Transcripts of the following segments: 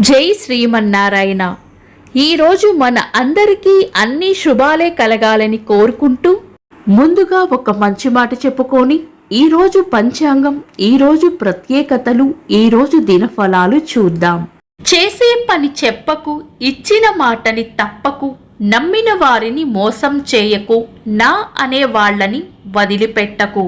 జై శ్రీమన్నారాయణ. ఈరోజు మన అందరికీ అన్ని శుభాలే కలగాలని కోరుకుంటూ ముందుగా ఒక మంచి మాట చెప్పుకొని ఈరోజు పంచాంగం, ఈరోజు ప్రత్యేకతలు, ఈరోజు దినఫలాలు చూద్దాం. చేసే పని చెప్పకు, ఇచ్చిన మాటని తప్పకు, నమ్మిన వారిని మోసం చేయకు, నా అనే వాళ్ళని వదిలిపెట్టకు.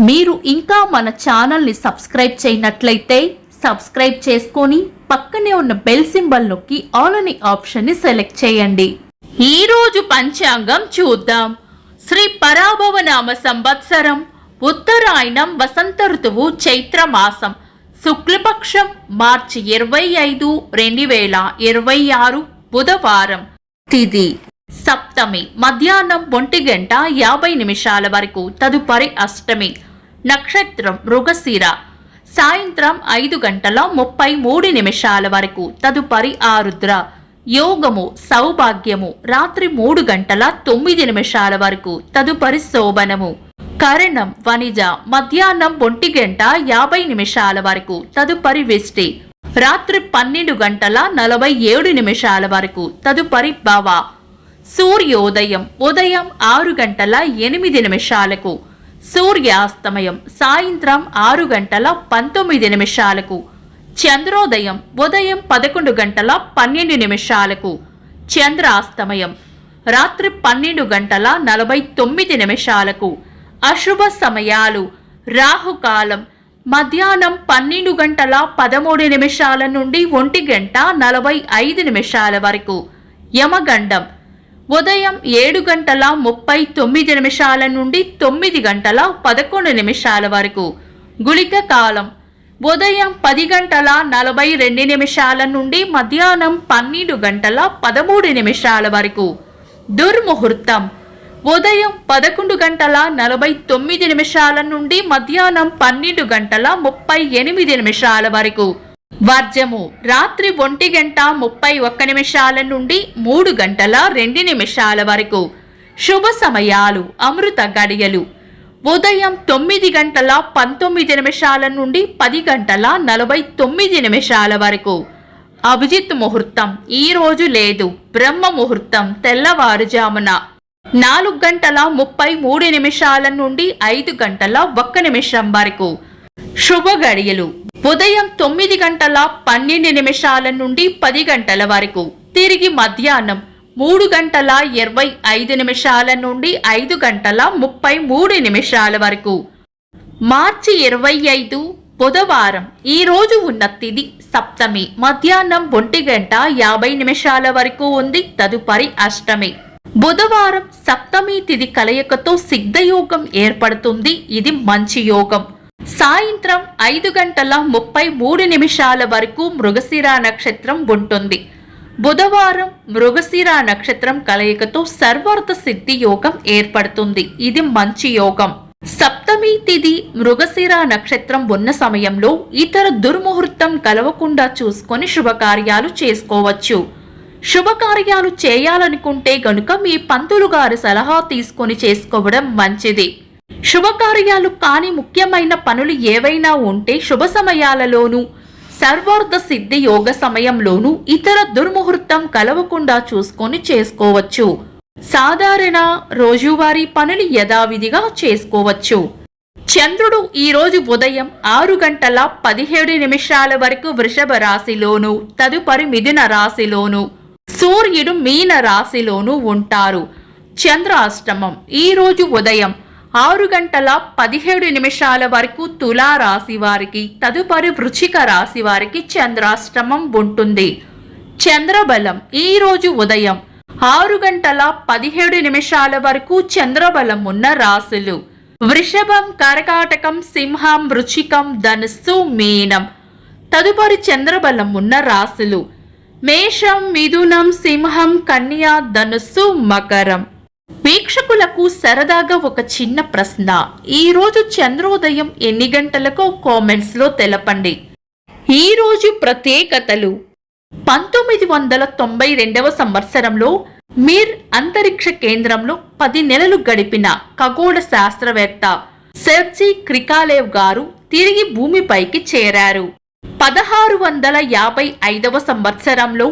మీరు ఇంకా మన ఛానల్ని సబ్స్క్రైబ్ చేయనట్లయితే సబ్స్క్రైబ్ చేసుకొని పక్కనే ఉన్న బెల్ సింబల్ నొక్కి ఆల్ అనే ఆప్షన్ ని సెలెక్ట్ చేయండి. ఈ రోజు పంచాంగం చూద్దాం. శ్రీ పరాభవనామ సంవత్సరం, ఉత్తరాయణం, వసంత ఋతువు, చైత్రమాసం, శుక్లపక్షం, మార్చి 25, 2026, బుధవారం. తిథి సప్తమి, మధ్యాహ్నం 1:50 వరకు, తదుపరి అష్టమి. నక్షత్రం మృగశిర, సాయంత్రం 5:33 వరకు, తదుపరి ఆరుద్ర. యోగము సౌభాగ్యము, రాత్రి 3:09 వరకు, తదుపరి శోభనము. కరణం వనిజ, మధ్యాహ్నం 1:50 వరకు, తదుపరి విష్టి. రాత్రి 12:47 వరకు, తదుపరి భవ. సూర్యోదయం ఉదయం 6:08, సూర్యాస్తమయం సాయంత్రం 6:19. చంద్రోదయం ఉదయం 11:12, చంద్రాస్తమయం రాత్రి 12:49. అశుభ సమయాలు: రాహుకాలం మధ్యాహ్నం 12:13 నుండి 1:45 వరకు. యమగండం ఉదయం 7:39 నుండి 9:11 వరకు. గుళిక కాలం ఉదయం 10:42 నుండి మధ్యాహ్నం 12:13 వరకు. దుర్ముహూర్తం ఉదయం 11:49 నుండి మధ్యాహ్నం 12:38 వరకు. వర్జము రాత్రి 1:31 నుండి 3:02 వరకు. శుభ సమయాలు: అమృత గడియలు ఉదయం 9:19 నుండి 10:49 వరకు. అభిజిత్ ముహూర్తం ఈ రోజు లేదు. బ్రహ్మ ముహూర్తం తెల్లవారుజామున 4:33 నుండి 5:01 వరకు. శుభ గడియలు ఉదయం 9:12 నుండి 10 గంటల వరకు, తిరిగి మధ్యాహ్నం 3:25 నుండి 5:33 వరకు. మార్చి 25 బుధవారం. ఈ రోజు ఉన్న తిథి సప్తమి, మధ్యాహ్నం 1:50 వరకు ఉంది, తదుపరి అష్టమి. బుధవారం సప్తమి తిథి కలయికతో సిద్ధయోగం ఏర్పడుతుంది. ఇది మంచి యోగం. సాయంత్రం 5:33 వరకు మృగశిర నక్షత్రం ఉంటుంది. బుధవారం మృగశిర నక్షత్రం కలయికతో సర్వార్థ సిద్ధి యోగం ఏర్పడుతుంది. ఇది మంచి యోగం. సప్తమి తిథి మృగశిర నక్షత్రం ఉన్న సమయంలో ఇతర దుర్ముహూర్తం కలవకుండా చూసుకొని శుభకార్యాలు చేసుకోవచ్చు. శుభకార్యాలు చేయాలనుకుంటే గనుక మీ పంతులు గారి సలహా తీసుకొని చేసుకోవడం మంచిది. శుభకార్యాలు కాని ముఖ్యమైన పనులు ఏవైనా ఉంటే శుభ సమయాలలోనూ సర్వార్థ సిద్ధి యోగ సమయంలోనూ ఇతర దుర్ముహూర్తం కలవకుండా చూసుకొని చేసుకోవచ్చు. సాధారణ రోజువారీ పనులు యథావిధిగా చేసుకోవచ్చు. చంద్రుడు ఈ రోజు ఉదయం 6:17 వరకు వృషభ రాశిలోను, తదుపరి మిథున రాశిలోను, సూర్యుడు మీన రాశిలోను ఉంటారు. చంద్రాష్టమం ఈ రోజు ఉదయం 6:17 వరకు తులా రాశి వారికి, తదుపరి వృశ్చిక రాశి వారికి చంద్రాష్టమం ఉంటుంది. చంద్రబలం ఈ రోజు ఉదయం 6:17 వరకు చంద్రబలం ఉన్న రాశులు: వృషభం, కర్కాటకం, సింహం, వృశ్చికం, ధనుస్సు, మీనం. తదుపరి చంద్రబలం ఉన్న రాశులు: మేషం, మిథునం, సింహం, కన్య, ధనుస్సు, మకరం. వీక్షకులకు సరదాగా ఒక చిన్న ప్రశ్న. ఈ రోజు చంద్రోదయం ఎన్ని గంటలకో కామెంట్స్ లో తెలపండి. ఈ రోజు ప్రత్యేకతలు: 1992 సంవత్సరంలో మిర్ అంతరిక్ష కేంద్రంలో 10 నెలలు గడిపిన ఖగోళ శాస్త్రవేత్త సెర్జీ క్రికాలేవ్ గారు తిరిగి భూమిపైకి చేరారు. 1655వ సంవత్సరంలో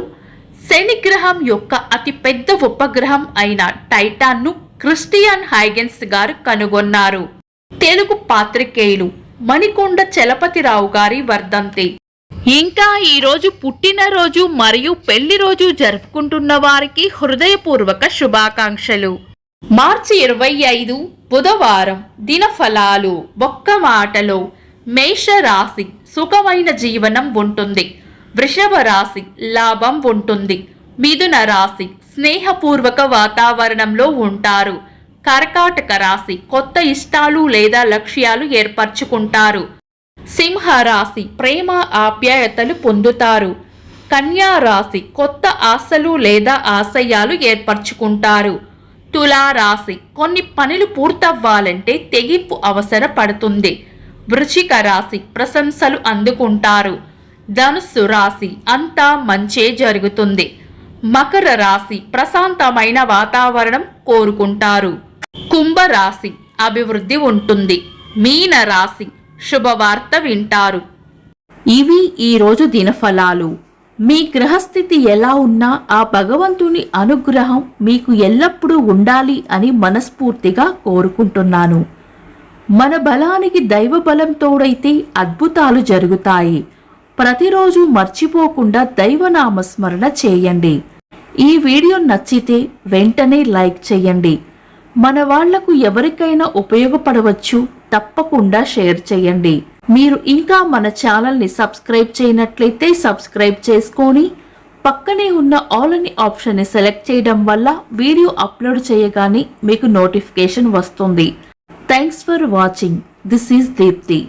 శని గ్రహం యొక్క అతిపెద్ద ఉపగ్రహం అయిన టైటాన్ను క్రిస్టియన్ హైగెన్స్ గారు కనుగొన్నారు. తెలుగు పాత్రికేయులు మణికొండ చలపతిరావు గారి వర్ధంతి. ఇంకా ఈరోజు పుట్టినరోజు మరియు పెళ్లి రోజు జరుపుకుంటున్న వారికి హృదయపూర్వక శుభాకాంక్షలు. మార్చి 25 బుధవారం. దినఫలాలు. ఒక్క మాటలో మేష రాశి సుఖమైన జీవనం ఉంటుంది. వృషభ రాశి లాభం ఉంటుంది. మిథున రాశి స్నేహపూర్వక వాతావరణంలో ఉంటారు. కర్కాటక రాశి కొత్త ఇష్టాలు లేదా లక్ష్యాలు ఏర్పరచుకుంటారు. సింహ రాశి ప్రేమ ఆప్యాయతలు పొందుతారు. కన్యా రాశి కొత్త ఆశలు లేదా ఆశయాలు ఏర్పరచుకుంటారు. తులా రాశి కొన్ని పనులు పూర్తవ్వాలంటే తెగింపు అవసరపడుతుంది. వృశ్చిక రాశి ప్రశంసలు అందుకుంటారు. ధనుస్సు రాశి అంతా మంచే జరుగుతుంది. మకర రాశి ప్రశాంతమైన వాతావరణం కోరుకుంటారు. కుంభరాశి అభివృద్ధి ఉంటుంది. మీన రాశి శుభవార్త వింటారు. ఇవి ఈరోజు దినఫలాలు. మీ గ్రహస్థితి ఎలా ఉన్నా ఆ భగవంతుని అనుగ్రహం మీకు ఎల్లప్పుడూ ఉండాలి అని మనస్ఫూర్తిగా కోరుకుంటున్నాను. మన బలానికి దైవ బలం తోడైతే అద్భుతాలు జరుగుతాయి. ప్రతిరోజు మర్చిపోకుండా దైవనామస్మరణ చేయండి. ఈ వీడియో నచ్చితే వెంటనే లైక్ చేయండి. మన వాళ్లకు ఎవరికైనా ఉపయోగపడవచ్చు. తప్పకుండా షేర్ చేయండి. మీరు ఇంకా మన ఛానల్ని సబ్స్క్రైబ్ చేయనట్లయితే సబ్స్క్రైబ్ చేసుకొని పక్కనే ఉన్న ఆల్ అని ఆప్షన్ని సెలెక్ట్ చేయడం వల్ల వీడియో అప్లోడ్ చేయగానే మీకు నోటిఫికేషన్ వస్తుంది. Thanks for watching. This is Deepti.